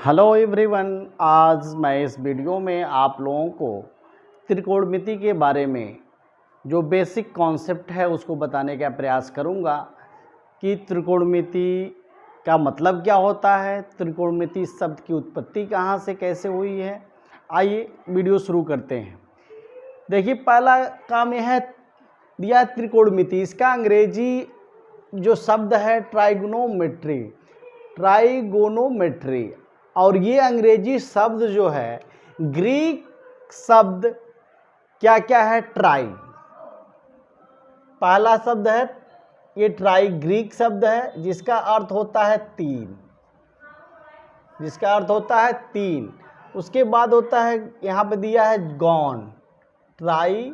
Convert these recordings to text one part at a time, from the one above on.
Hello everyone. आज मैं इस वीडियो में आप लोगों को त्रिकोणमिति के बारे में जो बेसिक कॉन्सेप्ट है उसको बताने का प्रयास करूंगा कि त्रिकोणमिति का मतलब क्या होता है, त्रिकोणमिति शब्द की उत्पत्ति कहाँ से कैसे हुई है। आइए वीडियो शुरू करते हैं। देखिए, पहला काम यह है दिया त्रिकोणमिति, इसका अंग्रेजी जो शब्द है ट्राइगोनोमेट्री, और ये अंग्रेजी शब्द जो है ग्रीक शब्द क्या क्या है, ट्राई। पहला शब्द है ये ट्राई, ग्रीक शब्द है जिसका अर्थ होता है तीन, उसके बाद होता है यहाँ पे दिया है गॉन, ट्राई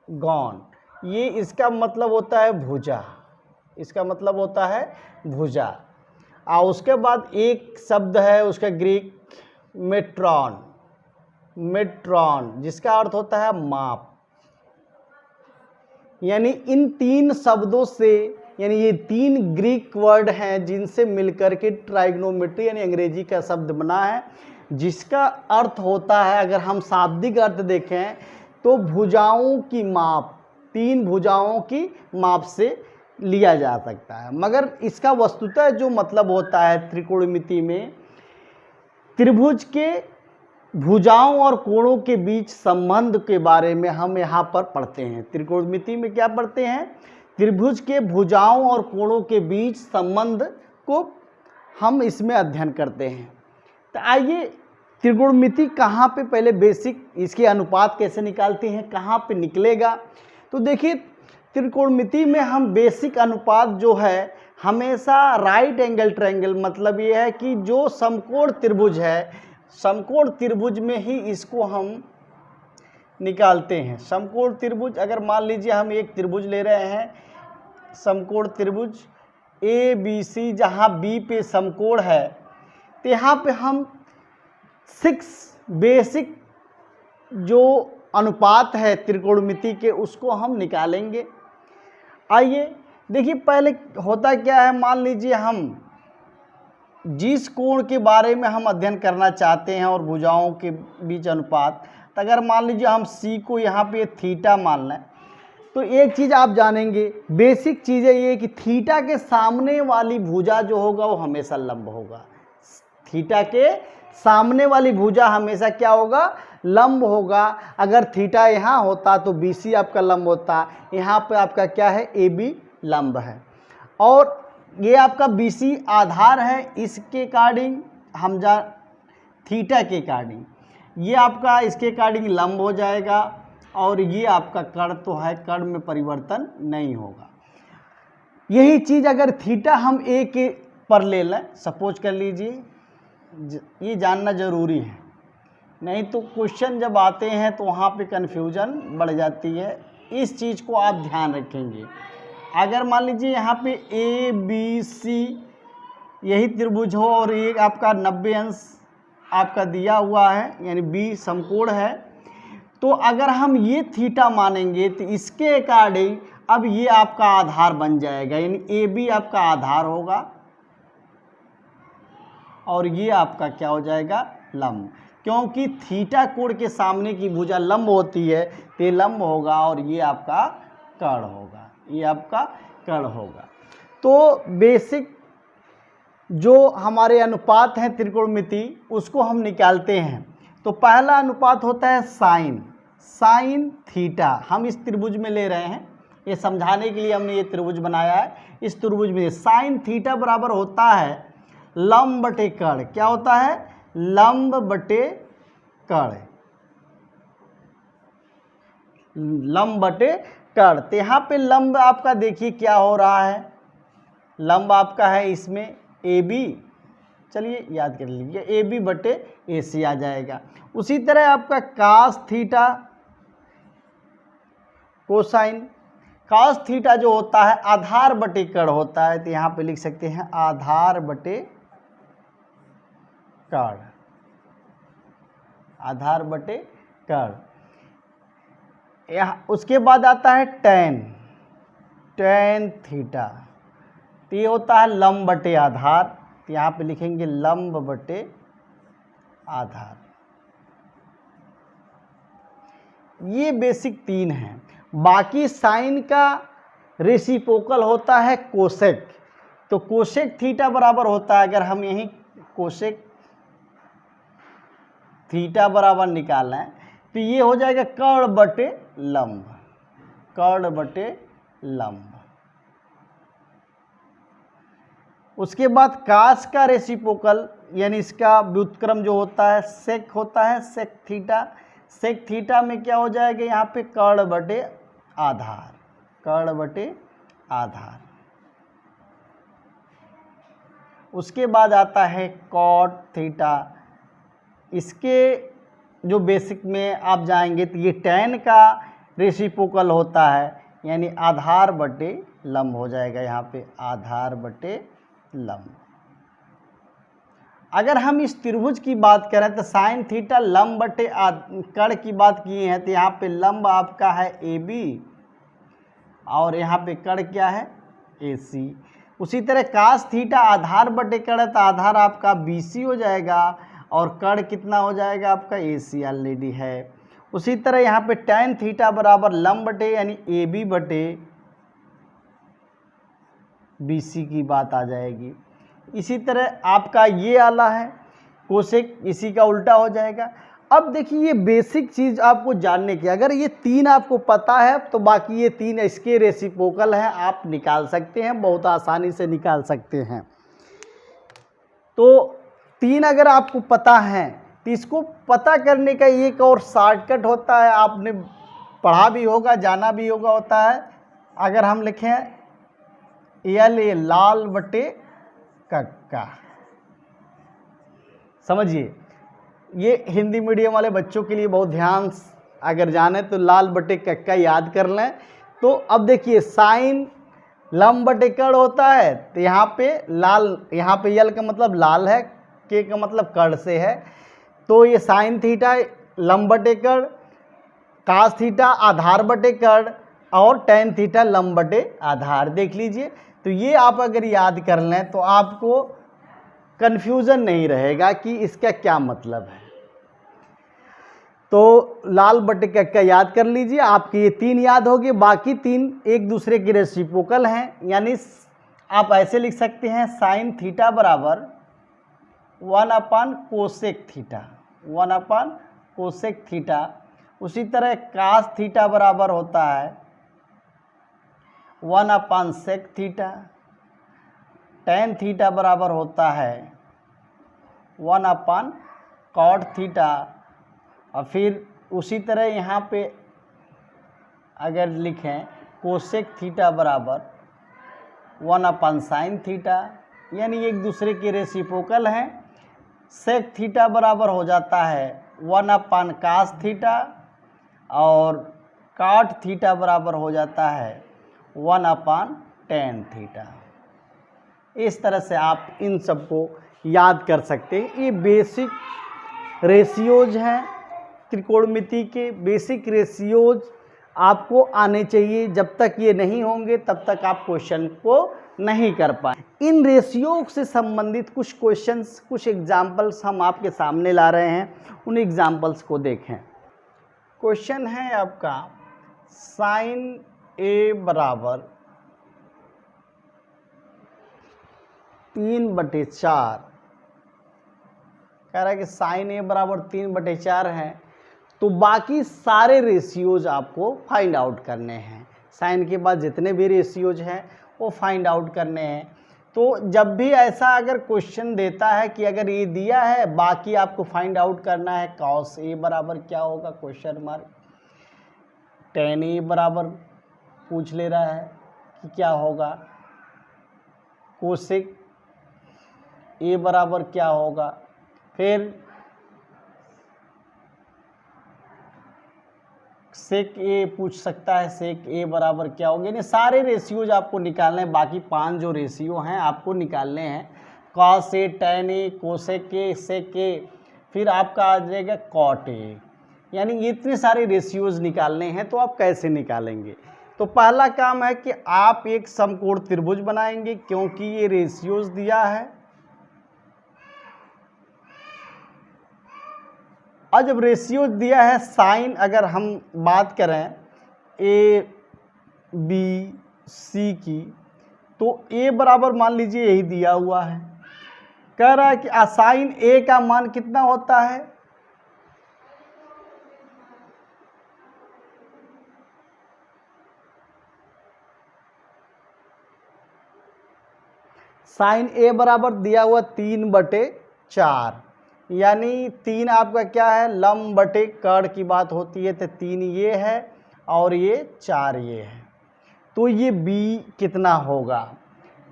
गॉन, ये इसका मतलब होता है भुजा, और उसके बाद एक शब्द है उसका ग्रीक मेट्रॉन जिसका अर्थ होता है माप। यानी इन तीन शब्दों से, यानी ये तीन ग्रीक वर्ड हैं जिनसे मिलकर के ट्राइगोनोमेट्री यानी अंग्रेजी का शब्द बना है, जिसका अर्थ होता है, अगर हम शाब्दिक अर्थ देखें तो भुजाओं की माप, तीन भुजाओं की माप से लिया जा सकता है। मगर इसका वस्तुतः जो मतलब होता है त्रिकोणमिति में, त्रिभुज के भुजाओं और कोणों के बीच संबंध के बारे में हम यहाँ पर पढ़ते हैं। त्रिकोणमिति में क्या पढ़ते हैं? त्रिभुज के भुजाओं और कोणों के बीच संबंध को हम इसमें अध्ययन करते हैं। तो आइए, त्रिकोणमिति कहाँ पे, पहले बेसिक इसके अनुपात कैसे निकालते हैं, कहाँ पे निकलेगा। तो देखिए, त्रिकोणमिति में हम बेसिक अनुपात जो है हमेशा राइट एंगल ट्रायंगल, मतलब ये है कि जो समकोण त्रिभुज है, समकोण त्रिभुज में ही इसको हम निकालते हैं। समकोण त्रिभुज, अगर मान लीजिए हम एक त्रिभुज ले रहे हैं, समकोण त्रिभुज ABC, जहाँ B पे समकोण है, तो यहाँ पे हम 6 बेसिक जो अनुपात है त्रिकोणमिति के उसको हम निकालेंगे। आइए देखिए, पहले होता क्या है, मान लीजिए हम जिस कोण के बारे में हम अध्ययन करना चाहते हैं और भुजाओं के बीच अनुपात, तो अगर मान लीजिए हम C को यहाँ पे थीटा मान लें, तो एक चीज़ आप जानेंगे, बेसिक चीज़ है ये कि थीटा के सामने वाली भुजा जो होगा वो हमेशा लंब होगा। थीटा के सामने वाली भुजा हमेशा क्या होगा, लंब होगा। अगर थीटा यहाँ होता तो BC आपका लंब होता, यहाँ पे आपका क्या है, AB लंब है, और ये आपका BC आधार है, इसके अकॉर्डिंग हम थीटा के अकॉर्डिंग ये आपका इसके अकॉर्डिंग लंब हो जाएगा, और ये आपका कर्ण तो है, कर्ण में परिवर्तन नहीं होगा। यही चीज़ अगर थीटा हम A के पर ले लें, सपोज कर लीजिए, ये जानना ज़रूरी है, नहीं तो क्वेश्चन जब आते हैं तो वहाँ पे कन्फ्यूजन बढ़ जाती है। इस चीज़ को आप ध्यान रखेंगे। अगर मान लीजिए यहाँ पे ABC यही त्रिभुज हो और एक आपका 90 अंश आपका दिया हुआ है, यानी B समकोण है, तो अगर हम ये थीटा मानेंगे तो इसके अकॉर्डिंग अब ये आपका आधार बन जाएगा, यानी AB आपका आधार होगा और ये आपका क्या हो जाएगा, लंब। क्योंकि थीटा कोण के सामने की भुजा लंब होती है तो ये लंब होगा, और ये आपका कर्ण होगा। तो बेसिक जो हमारे अनुपात हैं त्रिकोणमिति उसको हम निकालते हैं। तो पहला अनुपात होता है साइन थीटा, हम इस त्रिभुज में ले रहे हैं, ये समझाने के लिए हमने ये त्रिभुज बनाया है। इस त्रिभुज में साइन थीटा बराबर होता है लंब बटे कर्ण। क्या होता है, लंब बटे कर्ण, तो यहाँ पे लंब आपका देखिए क्या हो रहा है, लंब आपका है इसमें AB, चलिए याद कर लीजिए, AB बटे AC आ जाएगा। उसी तरह आपका cos थीटा, cos थीटा जो होता है आधार बटे कर्ण होता है, तो यहाँ पे लिख सकते हैं आधार बटे कर्ण। उसके बाद आता है tan थीटा, तो ये होता है लंब बटे आधार, तो यहाँ पे लिखेंगे लंब बटे आधार। ये बेसिक 3 हैं। बाकी साइन का रेसिप्रोकल होता है कोसेक, तो कोसेक थीटा बराबर होता है, अगर हम यही कोसेक थीटा बराबर निकालें तो ये हो जाएगा कर्ण बटे लंब, कर्ण बटे लंब। उसके बाद कास का रेसिप्रोकल यानी इसका व्युत्क्रम जो होता है सेक होता है, सेक थीटा। सेक थीटा में क्या हो जाएगा यहाँ पे कर्ण बटे आधार, कर्ण बटे आधार। उसके बाद आता है कॉट थीटा। इसके जो बेसिक में आप जाएंगे तो ये टैन का रेसिप्रोकल होता है, यानी आधार बटे लंब हो जाएगा यहाँ पे, आधार बटे लंब। अगर हम इस त्रिभुज की बात करें तो साइन थीटा लंब बटे कर्ण की बात किए हैं, तो यहाँ पे लंब आपका है AB और यहाँ पे कर्ण क्या है AC। उसी तरह कास थीटा आधार बटे कर्ण, तो आधार आपका BC हो जाएगा और कर्ण कितना हो जाएगा आपका AC ऑलरेडी है। उसी तरह यहाँ पे टैन थीटा बराबर लंब बटे यानी AB बटे BC की बात आ जाएगी। इसी तरह आपका ये आला है कोसेक, इसी का उल्टा हो जाएगा। अब देखिए ये बेसिक चीज़ आपको जानने की, अगर ये 3 आपको पता है तो बाकी ये 3 इसके रेसिप्रोकल हैं, आप निकाल सकते हैं, बहुत आसानी से निकाल सकते हैं। तो 3 अगर आपको पता है तो इसको पता करने का एक और शॉर्टकट होता है, आपने पढ़ा भी होगा, जाना भी होगा, होता है अगर हम लिखें यल ए लाल बटे कक्का। समझिए ये हिंदी मीडियम वाले बच्चों के लिए बहुत ध्यान, अगर जाने तो लाल बटे कक्का याद कर लें। तो अब देखिए साइन लंब बटे कर्ण होता है, तो यहाँ पे लाल, यहाँ पे यल का मतलब लाल है, के का मतलब कर्ण से है, तो ये साइन थीटा लंब बटे कर्ण, कास थीटा आधार बटे कर्ण और टैन थीटा लंब बटे आधार। देख लीजिए, तो ये आप अगर याद कर लें तो आपको कन्फ्यूज़न नहीं रहेगा कि इसका क्या मतलब है। तो लाल बटे कक्का याद कर लीजिए, आपके ये 3 याद हो गए, बाकी 3 एक दूसरे के रेसिप्रोकल हैं, यानी आप ऐसे लिख सकते हैं साइन थीटा बराबर 1 कोसेक थीटा, 1 कोसेक थीटा। उसी तरह कास थीटा बराबर होता है 1 सेक थीटा। टैन थीटा बराबर होता है 1 कॉट थीटा। और फिर उसी तरह यहाँ पे अगर लिखें कोसेक थीटा बराबर 1 साइन थीटा, यानी एक दूसरे के रेसिप्रोकल हैं। सेक थीटा बराबर हो जाता है 1 कास थीटा और काट थीटा बराबर हो जाता है 1 टैन थीटा। इस तरह से आप इन सबको याद कर सकते हैं। ये बेसिक रेशियोज हैं, त्रिकोणमिति के बेसिक रेशियोज आपको आने चाहिए। जब तक ये नहीं होंगे तब तक आप क्वेश्चन को नहीं कर पाए। इन रेशियो से संबंधित कुछ क्वेश्चंस, कुछ एग्जाम्पल्स हम आपके सामने ला रहे हैं, उन एग्जाम्पल्स को देखें। क्वेश्चन है आपका साइन ए बराबर 3/4। कह रहा है कि साइन ए बराबर 3/4 है, तो बाकी सारे रेशियोज आपको फाइंड आउट करने हैं। साइन के बाद जितने भी रेशियोज हैं वो फाइंड आउट करने हैं। तो जब भी ऐसा अगर क्वेश्चन देता है कि अगर ये दिया है बाकी आपको फाइंड आउट करना है, कॉस ए बराबर क्या होगा क्वेश्चन मार्क, टेन ए बराबर पूछ ले रहा है कि क्या होगा, कोसेक ए बराबर क्या होगा, फिर सेक ए पूछ सकता है सेक ए बराबर क्या होगा। यानी सारे रेशियोज आपको निकालने हैं, बाकी 5 जो रेशियो हैं आपको निकालने हैं, cos A, tan A, cosec A, sec A, फिर आपका आ जाएगा कॉट ए। यानी ये इतने सारे रेशियोज निकालने हैं, तो आप कैसे निकालेंगे। तो पहला काम है कि आप एक समकोण त्रिभुज बनाएंगे, क्योंकि ये रेशियोज दिया है। और जब रेशियो दिया है साइन, अगर हम बात करें ए बी सी की, तो ए बराबर मान लीजिए यही दिया हुआ है। कह रहा है कि साइन ए का मान कितना होता है, साइन ए बराबर दिया हुआ 3/4, यानी 3 आपका क्या है, लंब बटे कर्ण की बात होती है, तो 3 ये है और ये 4 ये है। तो ये b कितना होगा,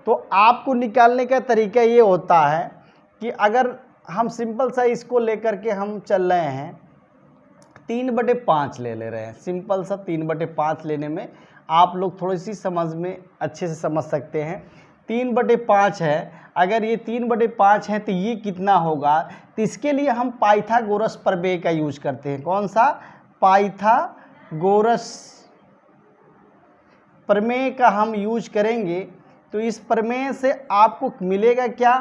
तो आपको निकालने का तरीका ये होता है कि अगर हम सिंपल सा इसको लेकर के हम चल रहे हैं, 3/5 ले रहे हैं, सिंपल सा 3/5 लेने में आप लोग थोड़ी सी समझ में अच्छे से समझ सकते हैं। 3/5 है, अगर ये 3/5 है तो ये कितना होगा, तो इसके लिए हम पाइथागोरस प्रमेय का यूज करते हैं। कौन सा, पाइथागोरस प्रमेय का हम यूज करेंगे। तो इस प्रमेय से आपको मिलेगा क्या,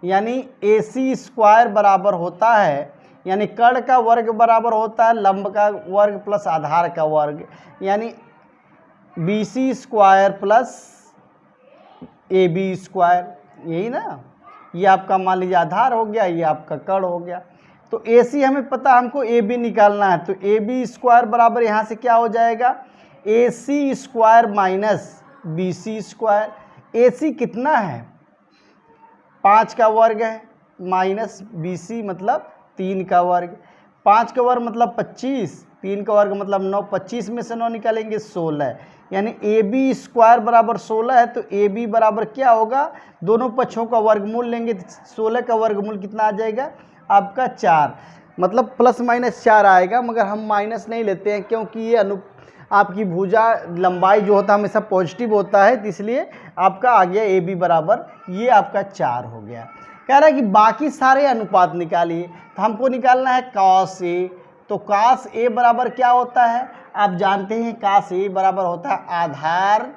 यानी AC² बराबर होता है, यानी कर्ण का वर्ग बराबर होता है लंब का वर्ग प्लस आधार का वर्ग, यानी BC² प्लस AB², यही ना। ये आपका मान लीजिए आधार हो गया, ये आपका कर्ण हो गया। तो AC हमें पता, हमको AB निकालना है, तो AB² बराबर यहाँ से क्या हो जाएगा, AC² माइनस BC²। AC कितना है, 5 का वर्ग है, माइनस BC मतलब 3 का वर्ग। 5 का वर्ग मतलब 25, 3 का वर्ग मतलब 9, 25 में से 9 निकालेंगे 16, यानी AB² बराबर 16 है। तो AB बराबर क्या होगा, दोनों पक्षों का वर्गमूल लेंगे, 16 का वर्गमूल कितना आ जाएगा आपका 4, मतलब प्लस माइनस 4 आएगा, मगर हम माइनस नहीं लेते हैं क्योंकि ये आपकी भुजा लंबाई जो होता है हमेशा पॉजिटिव होता है, तो इसलिए आपका आ गया AB बराबर, ये आपका 4 हो गया। कह रहा है कि बाकी सारे अनुपात निकालिए, तो हमको निकालना है cos A। तो cos A बराबर क्या होता है, आप जानते हैं cos A बराबर होता है आधार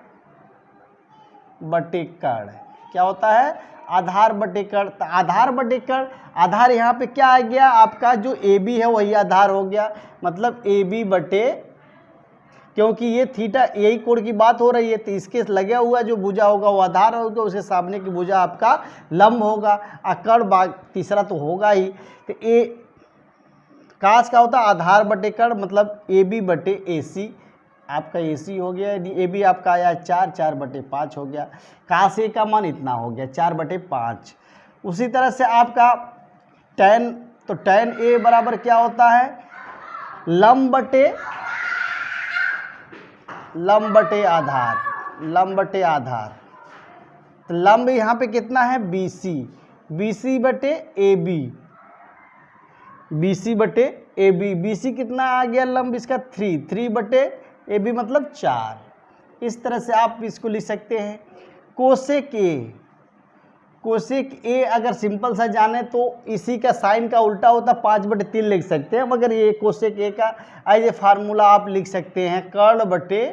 बटे कर्ण। क्या होता है, आधार बटे कर्ण। तो आधार बटे कर्ण, आधार यहाँ पे क्या आ गया आपका, जो AB है वही आधार हो गया, मतलब AB बटे, क्योंकि ये थीटा यही कोण की बात हो रही है, तो इसके लगे हुआ जो भुजा होगा वो आधार होगा, उसके सामने की भुजा आपका लंब होगा, और कर्ण तीसरा तो होगा ही। तो ए काश क्या होता है, आधार बटे कर्ण, मतलब AB बटे AC, आपका AC हो गया, AB आपका आया 4, 4/5 हो गया। काश A का मान इतना हो गया 4/5। उसी तरह से आपका tan, तो tan A बराबर क्या होता है, लंब बटे आधार, लंब बटे आधार। तो लंब यहाँ पे कितना है BC, BC बटे AB, BC बटे AB, BC कितना आ गया लंब इसका 3, 3/AB मतलब 4। इस तरह से आप इसको लिख सकते हैं। कोसेक A अगर सिंपल सा जाने तो इसी का साइन का उल्टा होता 5/3 लिख सकते हैं, मगर ये कोसेक A का एज ए फार्मूला आप लिख सकते हैं कर्ण बटे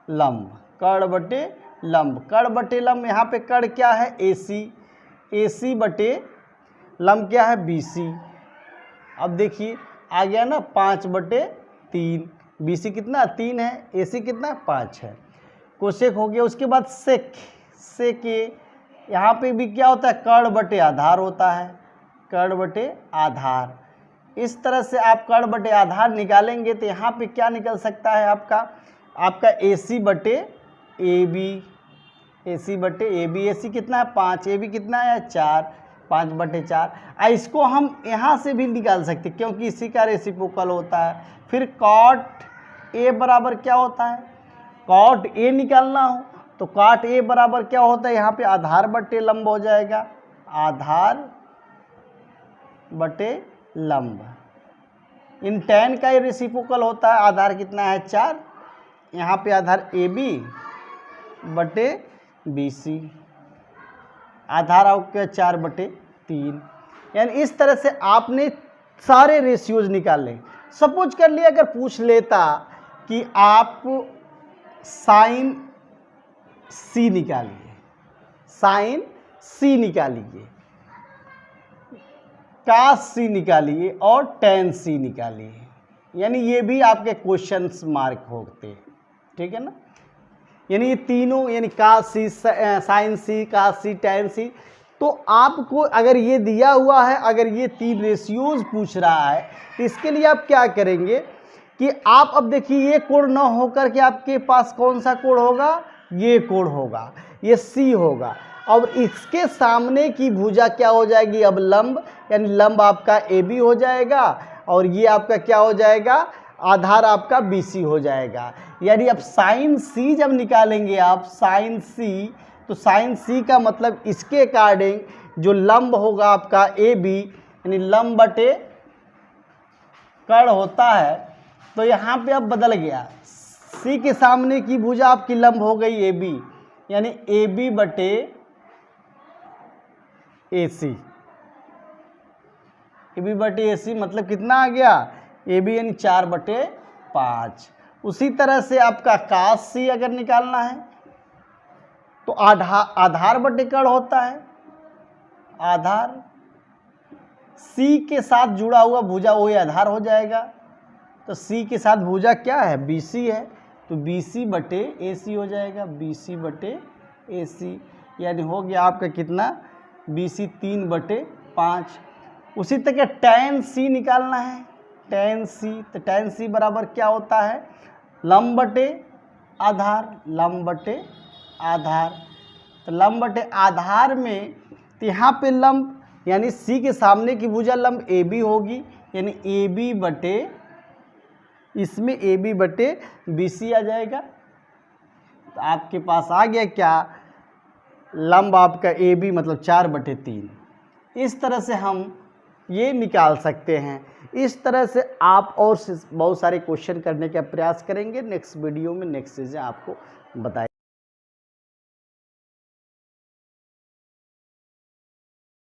लंब, कर्ण बटे लंब, कर्ण बटे लंब। यहाँ पे कर्ण क्या है AC, AC बटे लंब क्या है BC। अब देखिए आ गया ना 5/3, BC कितना 3 है, AC कितना 5 है। कोसेक हो गया। उसके बाद सेक A, यहाँ पे भी क्या होता है, कर्ण बटे आधार होता है, कर्ण बटे आधार। इस तरह से आप कर्ण बटे आधार निकालेंगे तो यहाँ पे क्या निकल सकता है आपका AC बटे AB, AC बटे AB, AC कितना है 5, AB कितना है 4, 5/4। इसको हम यहाँ से भी निकाल सकते क्योंकि इसी का रेसिप्रोकल होता है। फिर cot A बराबर क्या होता है, cot A निकालना हो तो cot A बराबर क्या होता है, यहाँ पे आधार बटे लंब हो जाएगा, आधार बटे लंब। इन tan का ये रेसिप्रोकल होता है, आधार कितना है 4, यहाँ पे आधार AB बटे BC, आधार आपका 4/3। यानी इस तरह से आपने सारे रेशियोज निकाले। सपोज कर लिया अगर पूछ लेता कि आप साइन C निकालिए, साइन C निकालिए, कास सी निकालिए और टेन सी निकालिए, यानी ये भी आपके क्वेश्चंस मार्क होते हैं, ठीक है ना। यानी ये तीनों, यानी कास सी, साइन सी, कास सी, टेन सी, तो आपको अगर ये दिया हुआ है, अगर ये तीन रेशियोज पूछ रहा है, तो इसके लिए आप क्या करेंगे कि आप अब देखिए ये कोण न होकर के आपके पास कौन सा कोण होगा, ये कोण होगा, ये सी होगा, और इसके सामने की भुजा क्या हो जाएगी, अब लंब, यानी लंब आपका ए बी हो जाएगा, और ये आपका क्या हो जाएगा, आधार आपका बी सी हो जाएगा। यानी अब साइन सी जब निकालेंगे आप, साइन सी, तो साइन सी का मतलब इसके अकॉर्डिंग जो लंब होगा आपका ए बी, यानी लंब बटे कर्ण होता है, तो यहाँ पे अब बदल गया, सी के सामने की भुजा आपकी लंब हो गई ए बी, यानी ए बी बटे ए सी, ए बी बटे ए सी मतलब कितना आ गया, ए बी यानी 4/5। उसी तरह से आपका कास सी अगर निकालना है तो आधार बटे कर्ण होता है, आधार सी के साथ जुड़ा हुआ भुजा वही आधार हो जाएगा, तो सी के साथ भुजा क्या है, बी सी है, तो बी सी बटे ए सी हो जाएगा, बी सी बटे ए सी, यानी हो गया आपका कितना, बी सी 3/5। उसी तरह tan सी निकालना है, tan सी, तो tan सी बराबर क्या होता है, लंब बटे आधार, लंब बटे आधार, तो लंब बटे आधार में, तो यहाँ पे लंब यानी सी के सामने की भुजा लंब ए बी होगी, यानी ए बी बटे, इसमें ए बी बटे बी सी आ जाएगा, तो आपके पास आ गया क्या, लंब आपका ए बी मतलब 4/3। इस तरह से हम ये निकाल सकते हैं। इस तरह से आप और बहुत सारे क्वेश्चन करने का प्रयास करेंगे। नेक्स्ट वीडियो में नेक्स्ट चीज़ें आपको बताएंगे।